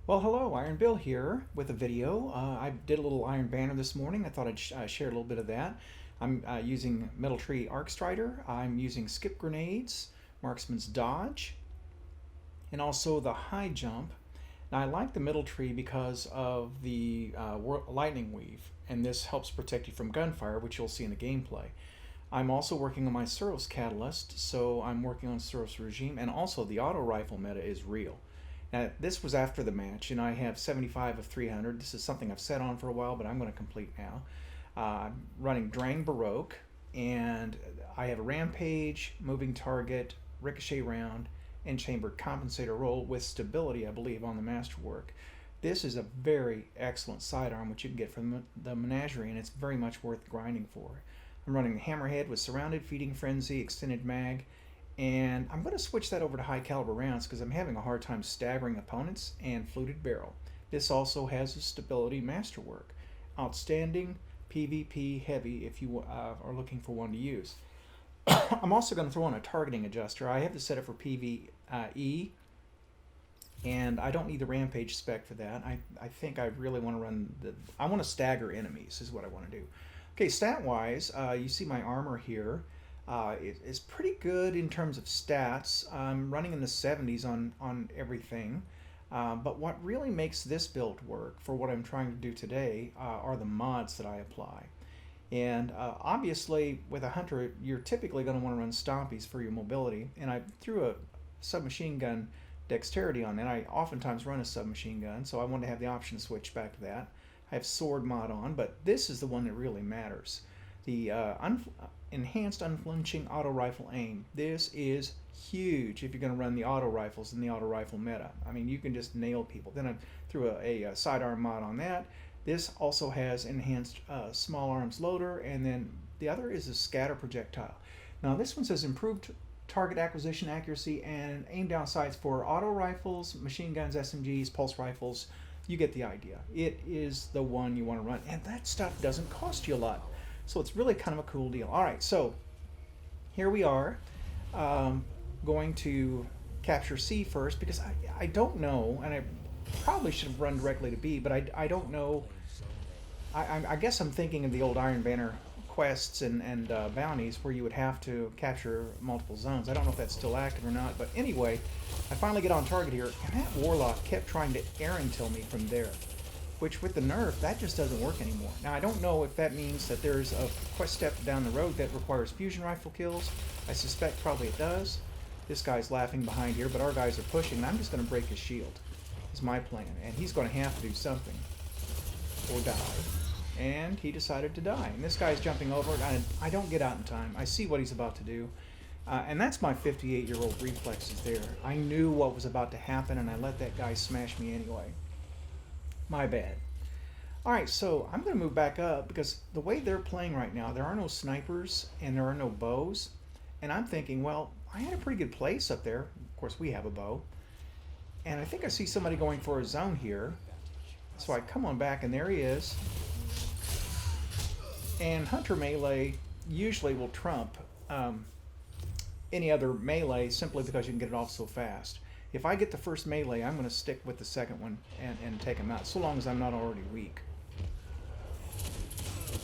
Well, hello, Iron Bill here with a video. I did a little Iron Banner this morning. I thought I'd share a little bit of that. I'm using Metal Tree Arc Strider. I'm using Skip Grenades, Marksman's Dodge, and also the High Jump. Now, I like the Middle Tree because of the Lightning Weave, and this helps protect you from gunfire, which you'll see in the gameplay. I'm also working on my Suros Catalyst, so I'm working on Suros Regime, and also the auto rifle meta is real. Now, this was after the match, and I have 75 of 300. This is something I've set on for a while, but I'm going to complete now. I'm running Drang Baroque, and I have a Rampage, Moving Target, Ricochet Round, and Chambered Compensator roll with stability, I believe, on the Masterwork. This is a very excellent sidearm, which you can get from the Menagerie, and it's very much worth grinding for. I'm running the Hammerhead with Surrounded, Feeding Frenzy, Extended Mag, and I'm going to switch that over to high caliber rounds because I'm having a hard time staggering opponents, and Fluted Barrel. This also has a stability Masterwork. Outstanding PvP heavy if you are looking for one to use. I'm also going to throw on a targeting adjuster. I have to set it for PvE, and I don't need the Rampage spec for that. I think I really want to run I want to stagger enemies is what I want to do. Okay, stat-wise, you see my armor here. It's pretty good in terms of stats. I'm running in the 70s on everything. But what really makes this build work for what I'm trying to do today are the mods that I apply. And obviously, with a hunter, you're typically going to want to run stompies for your mobility. And I threw a submachine gun dexterity on that. I oftentimes run a submachine gun, so I wanted to have the option to switch back to that. I have sword mod on, but this is the one that really matters. The enhanced unflinching auto rifle aim. This is huge if you're going to run the auto rifles in the auto rifle meta. I mean, you can just nail people. Then I threw a sidearm mod on that. This also has enhanced small arms loader, and then the other is a scatter projectile. Now this one says improved target acquisition accuracy and aim down sights for auto rifles, machine guns, SMGs, pulse rifles. You get the idea. It is the one you want to run, and that stuff doesn't cost you a lot. So it's really kind of a cool deal. All right, so here we are going to capture C first because I don't know, and I probably should have run directly to B, but I don't know. I guess I'm thinking of the old Iron Banner quests and bounties where you would have to capture multiple zones. I don't know if that's still active or not, but anyway, I finally get on target here, and that Warlock kept trying to Aaron till me from there, which with the nerf, that just doesn't work anymore. Now, I don't know if that means that there's a quest step down the road that requires fusion rifle kills. I suspect probably it does. This guy's laughing behind here, but our guys are pushing, and I'm just going to break his shield, is my plan. And he's going to have to do something or die. And he decided to die. And this guy's jumping over, and I don't get out in time. I see what he's about to do. And that's my 58-year-old reflexes there. I knew what was about to happen, and I let that guy smash me anyway. My bad. Alright, so I'm going to move back up because the way they're playing right now, there are no snipers and there are no bows. And I'm thinking, well, I had a pretty good place up there. Of course, we have a bow. And I think I see somebody going for a zone here. So I come on back, and there he is. And Hunter Melee usually will trump any other melee simply because you can get it off so fast. If I get the first melee, I'm going to stick with the second one and take him out, so long as I'm not already weak.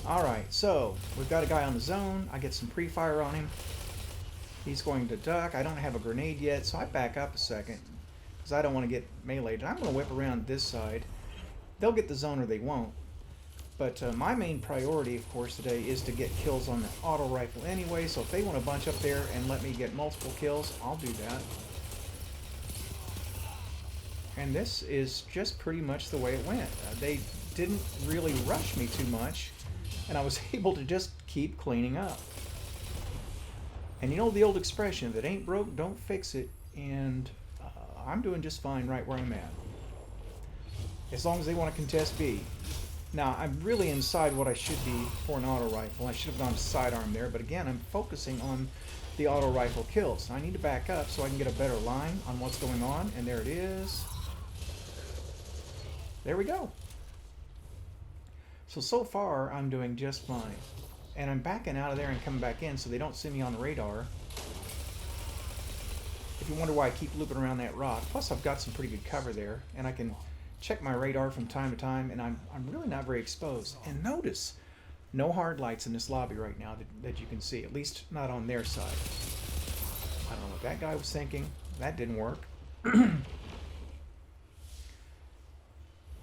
Alright, so we've got a guy on the zone. I get some pre-fire on him. He's going to duck. I don't have a grenade yet, so I back up a second because I don't want to get meleeed. I'm going to whip around this side. They'll get the zone or they won't. But my main priority, of course, today is to get kills on the auto rifle anyway, so if they want to bunch up there and let me get multiple kills, I'll do that. And this is just pretty much the way it went. They didn't really rush me too much, and I was able to just keep cleaning up. And you know the old expression, if it ain't broke, don't fix it, and I'm doing just fine right where I'm at. As long as they want to contest B. Now, I'm really inside what I should be for an auto rifle. I should have gone to sidearm there, but again, I'm focusing on the auto rifle kills. I need to back up so I can get a better line on what's going on, and there it is. There we go. So far, I'm doing just fine. And I'm backing out of there and coming back in so they don't see me on the radar. If you wonder why I keep looping around that rock, plus I've got some pretty good cover there, and I can check my radar from time to time, and I'm really not very exposed. And notice, no hard lights in this lobby right now that you can see, at least not on their side. I don't know what that guy was thinking. That didn't work.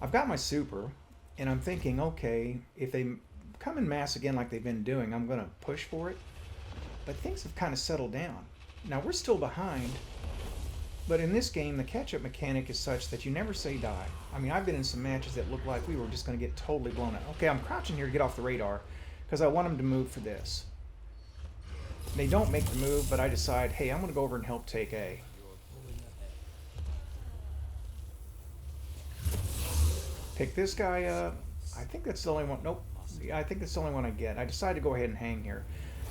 I've got my super, and I'm thinking, okay, if they come in mass again like they've been doing, I'm going to push for it. But things have kind of settled down. Now, we're still behind, but in this game, the catch-up mechanic is such that you never say die. I mean, I've been in some matches that looked like we were just going to get totally blown up. Okay, I'm crouching here to get off the radar because I want them to move for this. They don't make the move, but I decide, hey, I'm going to go over and help take A. Pick this guy up. I think that's the only one. Nope. I think that's the only one I get. I decided to go ahead and hang here.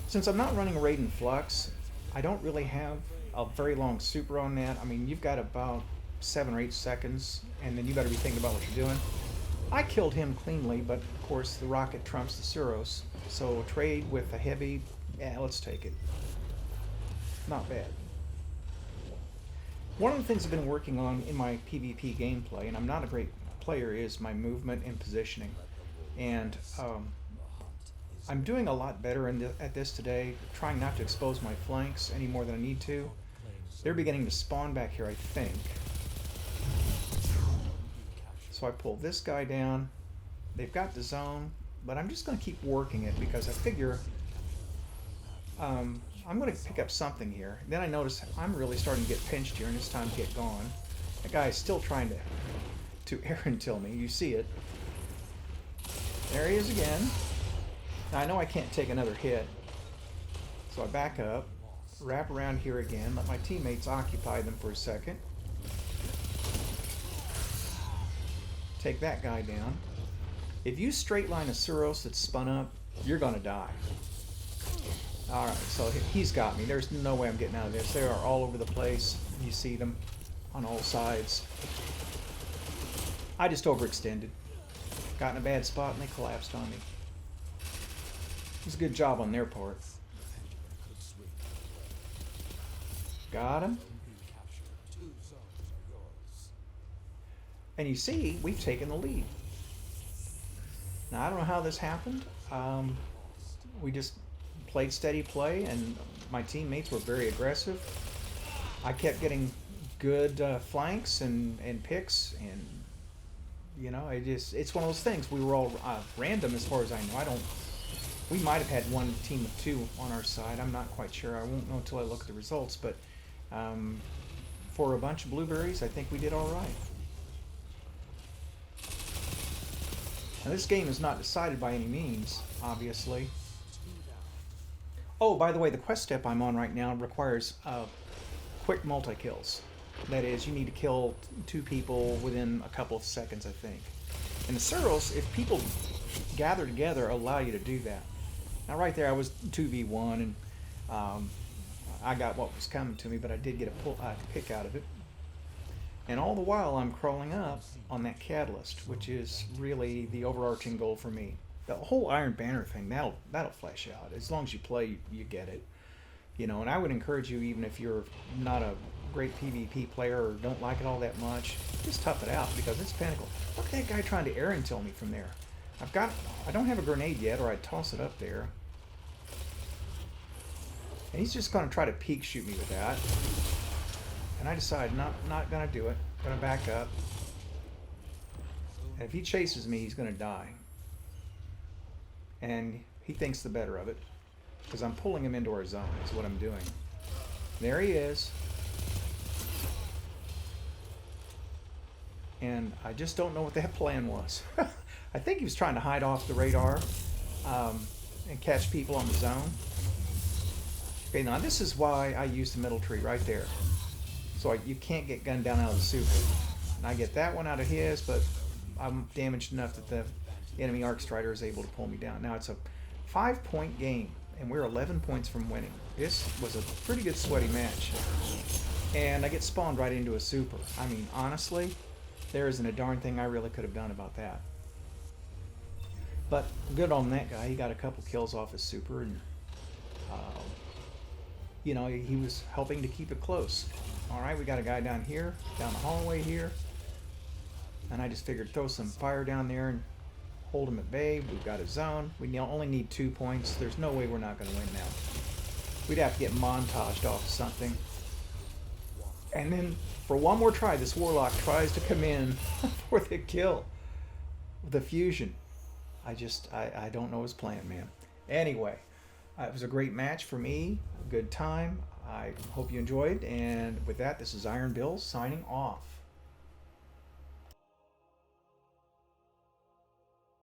Since I'm not running Raid and Flux, I don't really have a very long super on that. I mean, you've got about 7 or 8 seconds, and then you better be thinking about what you're doing. I killed him cleanly, but of course the rocket trumps the Suros. So trade with a heavy, yeah, let's take it. Not bad. One of the things I've been working on in my PvP gameplay, and I'm not a great player, is my movement and positioning. And I'm doing a lot better at this today, trying not to expose my flanks any more than I need to. They're beginning to spawn back here, I think. So I pull this guy down. They've got the zone, but I'm just going to keep working it because I figure I'm going to pick up something here. Then I notice I'm really starting to get pinched here, and it's time to get gone. That guy is still trying to air until me. You see it. There he is again. Now I know I can't take another hit, so I back up, wrap around here again, let my teammates occupy them for a second. Take that guy down. If you straight line a Suros that's spun up, you're gonna die. Alright, so he's got me. There's no way I'm getting out of this. They are all over the place. You see them on all sides. I just overextended. Got in a bad spot and they collapsed on me. It was a good job on their part. Got him. And you see, we've taken the lead. Now, I don't know how this happened. We just played steady play, and my teammates were very aggressive. I kept getting good flanks and picks, and you know, it's one of those things. We were all random as far as I know. We might have had one team of 2 on our side. I'm not quite sure. I won't know until I look at the results, but for a bunch of blueberries, I think we did all right. Now, this game is not decided by any means, obviously. Oh, by the way, the quest step I'm on right now requires quick multi-kills. That is, you need to kill 2 people within a couple of seconds, I think. And the Suros, if people gather together, allow you to do that. Now, right there, I was 2v1, and I got what was coming to me, but I did get a pick out of it. And all the while, I'm crawling up on that catalyst, which is really the overarching goal for me. The whole Iron Banner thing, that'll flesh out. As long as you play, you get it. You know, and I would encourage you, even if you're not a great PvP player or don't like it all that much, just tough it out because it's pinnacle. Look at that guy trying to air intel me from there. I don't have a grenade yet, or I'd toss it up there. And he's just going to try to peek shoot me with that. And I decide not going to do it. I'm going to back up. And if he chases me, he's going to die. And he thinks the better of it, because I'm pulling him into our zone is what I'm doing. There he is. And I just don't know what that plan was. I think he was trying to hide off the radar and catch people on the zone. Okay, now this is why I use the middle tree right there. So you can't get gunned down out of the super. And I get that one out of his, but I'm damaged enough that the enemy arc strider is able to pull me down. Now it's a 5-point game, and we're 11 points from winning. This was a pretty good sweaty match. And I get spawned right into a super. I mean, honestly, there isn't a darn thing I really could have done about that. But good on that guy. He got a couple kills off his super, and you know, he was helping to keep it close. All right, we got a guy down here, down the hallway here. And I just figured throw some fire down there and hold him at bay. We've got a zone. We only need 2 points. There's no way we're not going to win now. We'd have to get montaged off of something. And then for one more try, this warlock tries to come in for the kill. The fusion. I don't know his plan, man. Anyway, it was a great match for me. A good time. I hope you enjoyed. And with that, this is Iron Bill signing off.